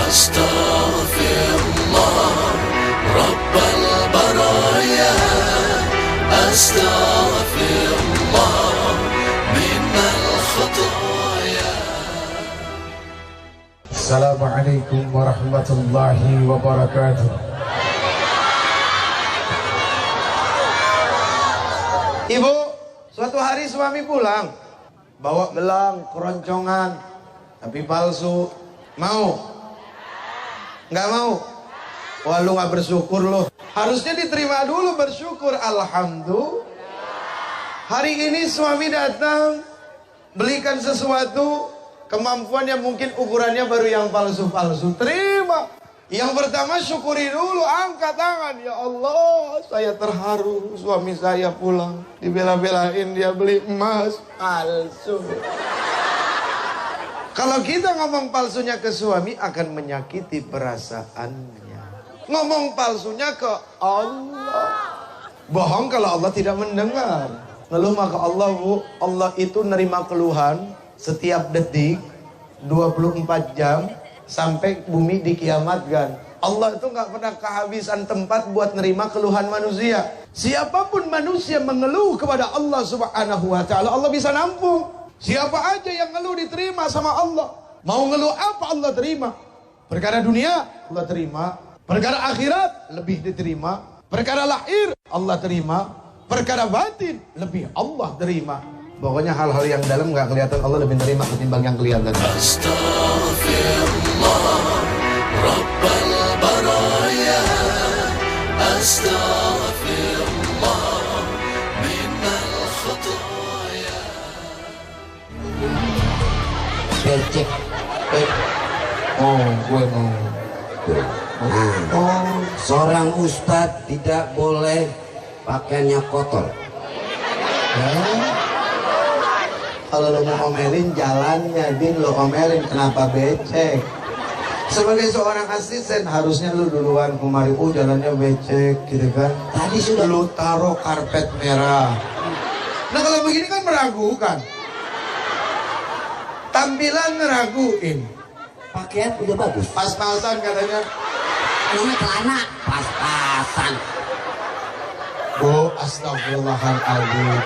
Astaghfirullah Rabbal baraya, Astaghfirullah minal khataya. Assalamualaikum warahmatullahi wabarakatuh. Ibu, suatu hari suami pulang, bawa gelang, keroncongan, tapi palsu. Mau? Nggak mau? Wah, lu nggak bersyukur lu. Harusnya diterima dulu, bersyukur. Alhamdulillah. Hari ini suami datang, belikan sesuatu, kemampuan yang mungkin ukurannya baru yang palsu-palsu. Terima. Yang pertama syukuri dulu, angkat tangan. Ya Allah, saya terharu. Suami saya pulang, dibela-belain dia beli emas palsu. Kalau kita ngomong palsunya ke suami akan menyakiti perasaannya. Ngomong palsunya ke Allah. Bohong kalau Allah tidak mendengar. Ngeluh maka Allah, Bu. Allah itu nerima keluhan setiap detik 24 jam sampai bumi dikiamatkan. Allah itu nggak pernah kehabisan tempat buat nerima keluhan manusia. Siapapun manusia mengeluh kepada Allah Subhanahu wa taala, Allah bisa nampung. Siapa aja yang ngeluh diterima sama Allah. Mau ngeluh apa Allah terima. Perkara dunia Allah terima, perkara akhirat lebih diterima, perkara lahir Allah terima, perkara batin lebih Allah terima. Pokoknya hal-hal yang dalam nggak kelihatan Allah lebih terima ketimbang yang kelihatan. Astaghfirullah Rabbal baraya, Astaghfirullah minal khataya. Becek. Oh, gue mau. Oh, seorang ustadz tidak boleh pakaiannya kotor. Kalau lo mau omelin jalannya, Din, lo omelin kenapa becek. Sebagai seorang asisten harusnya lu duluan kemari, jalannya becek gitu kan. Tadi sudah lu taruh karpet merah. Nah kalau begini kan meragukan. Tampilan ngeraguin. pakaian udah bagus. Pas-pasan katanya. Namanya celana pas-pasan. Bu, astagfirullahaladzim.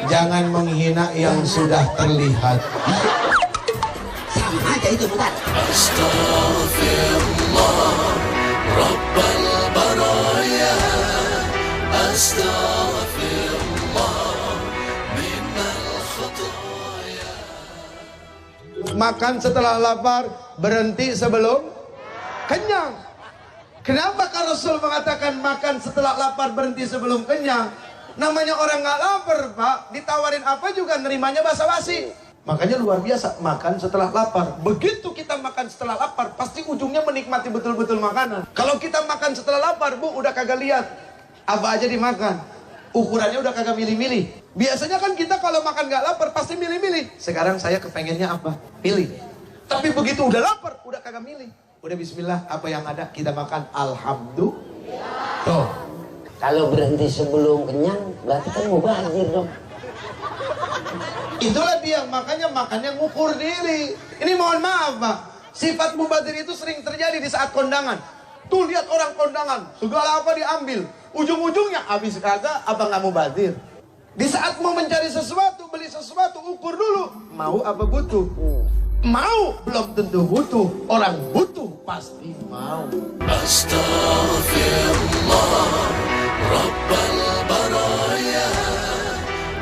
Jangan menghina yang sudah terlihat. Sama aja itu, Bukan. Astaghfirullah Rabbal baraya, Astaghfirullah minal khataya. Makan setelah lapar, berhenti sebelum kenyang. Kenapa kalau Rasul mengatakan makan setelah lapar, berhenti sebelum kenyang? Namanya orang nggak lapar, Pak. Ditawarin apa juga nerimanya basa-basi. Makanya luar biasa, makan setelah lapar. Begitu kita makan setelah lapar, pasti ujungnya menikmati betul-betul makanan. Kalau kita makan setelah lapar, Bu, udah kagak lihat apa aja dimakan. Ukurannya udah kagak milih-milih. Biasanya kan kita kalau makan nggak lapar, pasti milih-milih. Sekarang saya kepengennya apa? Pilih. Tapi begitu udah lapar, udah kagak milih. Udah bismillah, apa yang ada kita makan. Alhamdulillah. Tuh. Kalau berhenti sebelum kenyang, berarti kan mubazir dong. Itulah dia, makanya makannya ngukur diri. Ini mohon maaf, Pak. Sifat mubazir itu sering terjadi di saat kondangan. Tuh lihat orang kondangan, segala apa diambil. Ujung-ujungnya habis kagak, apa nggak mubazir. Di saat mau mencari sesuatu, beli sesuatu, ukur dulu. Mau apa butuh? Mau belum tentu butuh. Orang butuh pasti mau. Astaghfirullah Rabbal baraya,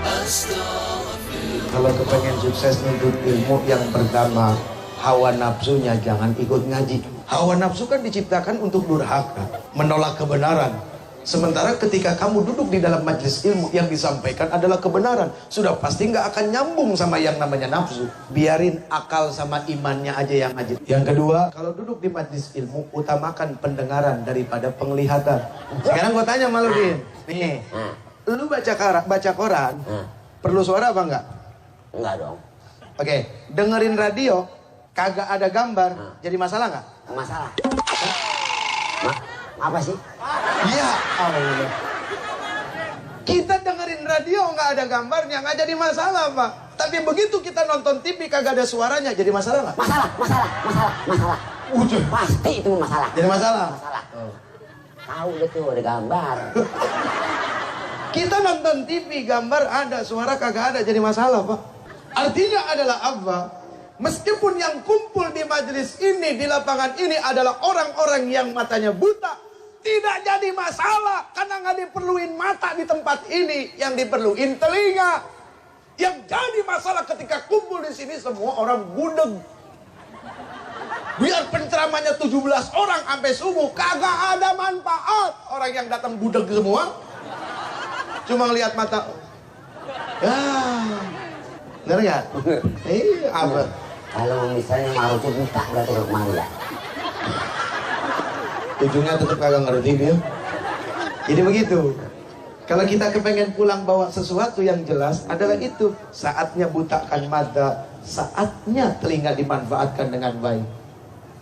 Astaghfirullah. Kalau kepengen sukses nuntut ilmu, yang pertama hawa nafsunya jangan ikut ngaji. Hawa nafsu kan diciptakan untuk durhaka, menolak kebenaran. Sementara ketika kamu duduk di dalam majelis ilmu, yang disampaikan adalah kebenaran, sudah pasti nggak akan nyambung sama yang namanya nafsu. Biarin akal sama imannya aja yang ngaji. Yang kedua, kalau duduk di majelis ilmu, utamakan pendengaran daripada penglihatan. Sekarang gue tanya sama lu, Din. Nih, lu baca koran, perlu suara apa enggak? Enggak dong. Oke, dengerin radio, kagak ada gambar, jadi masalah nggak? Masalah. Apa sih? Iya, Allah. Kita dengerin radio nggak ada gambarnya, nggak jadi masalah, Pak. Tapi begitu kita nonton TV kagak ada suaranya, jadi masalah nggak? Masalah. Udah. Pasti itu masalah. Jadi masalah. Masalah. Tahu deh tuh ada gambar. Kita nonton TV, gambar ada, suara kagak ada, jadi masalah, Pak. Artinya adalah apa? Meskipun yang kumpul di majelis ini, di lapangan ini adalah orang-orang yang matanya buta, tidak jadi masalah. Karena nggak diperluin mata di tempat ini, yang diperluin telinga. Yang jadi masalah ketika kumpul di sini semua orang budeg. Biar penceramahnya 17 orang sampai subuh, kagak ada manfaat. Orang yang datang budeg semua, cuma lihat mata. Ya, bener nggak? Apa? Kalau misalnya Maruti buta berarti ke kemari ya. Ujungnya tetap kagak ngerti dia. Jadi begitu. Kalau kita kepengen pulang bawa sesuatu yang jelas adalah itu. Saatnya butakan mata, saatnya telinga dimanfaatkan dengan baik.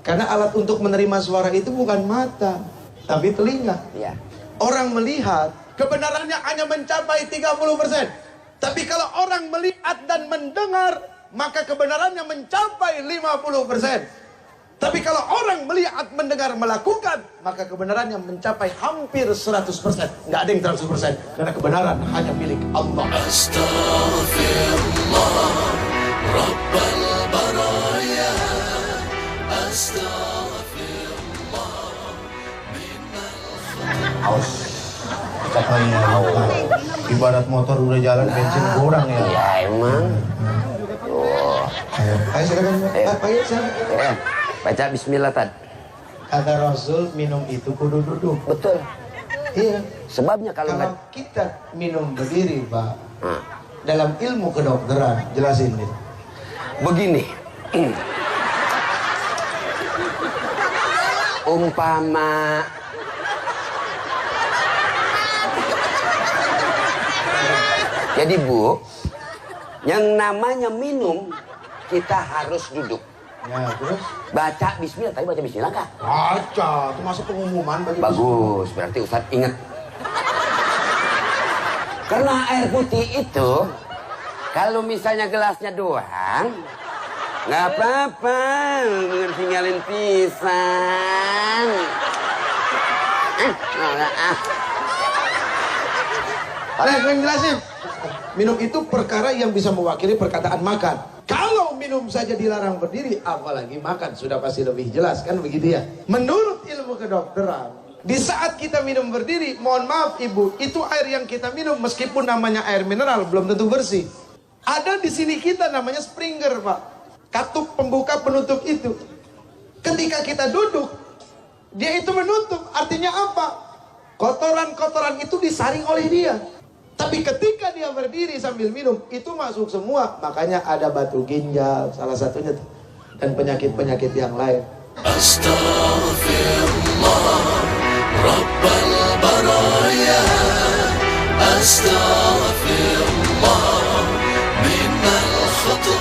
Karena alat untuk menerima suara itu bukan mata, tapi telinga. Iya. Orang melihat, kebenarannya hanya mencapai 30%. Tapi kalau orang melihat dan mendengar, maka kebenarannya mencapai 50%. Tapi kalau orang melihat, mendengar, melakukan, maka kebenarannya mencapai hampir 100%. Nggak ada yang 100%. Karena kebenaran hanya milik Allah. Astaghfirullah Rabbal baraya. Astaghfirullah Aus. Ibarat motor udah jalan, bensin kurang ya. Iya emang. Ayo silakan. Ayo silakan. Baca bismillah Tad. Kata Rasul, minum itu kudu duduk. Betul. Iya. Sebabnya kalau Kalau kita minum berdiri, Pak, Nah, dalam ilmu kedokteran, jelasin nih. begini. Umpama jadi Bu, yang namanya minum kita harus duduk. Ya, terus? Baca bismillah, tapi baca bismillah enggak? Baca, itu masuk pengumuman bagi Bagus, berarti Ustadz ingat. Karena air putih itu, kalau misalnya gelasnya doang, nggak apa-apa, dengan tinggalin pisang. Yang jelasin. Minum itu perkara yang bisa mewakili perkataan makan. Kalau minum saja dilarang berdiri, apalagi makan, sudah pasti lebih jelas, kan begitu ya? Menurut ilmu kedokteran, di saat kita minum berdiri, mohon maaf Ibu, itu air yang kita minum meskipun namanya air mineral belum tentu bersih. Ada di sini kita namanya springer, Pak. Katup pembuka penutup itu. Ketika kita duduk, dia itu menutup. Artinya apa? Kotoran-kotoran itu disaring oleh dia. Tapi ketika dia berdiri sambil minum, itu masuk semua. Makanya ada batu ginjal, salah satunya. Dan penyakit-penyakit yang lain. Astaghfirullah Rabbal baraya. Astaghfirullah minal khata.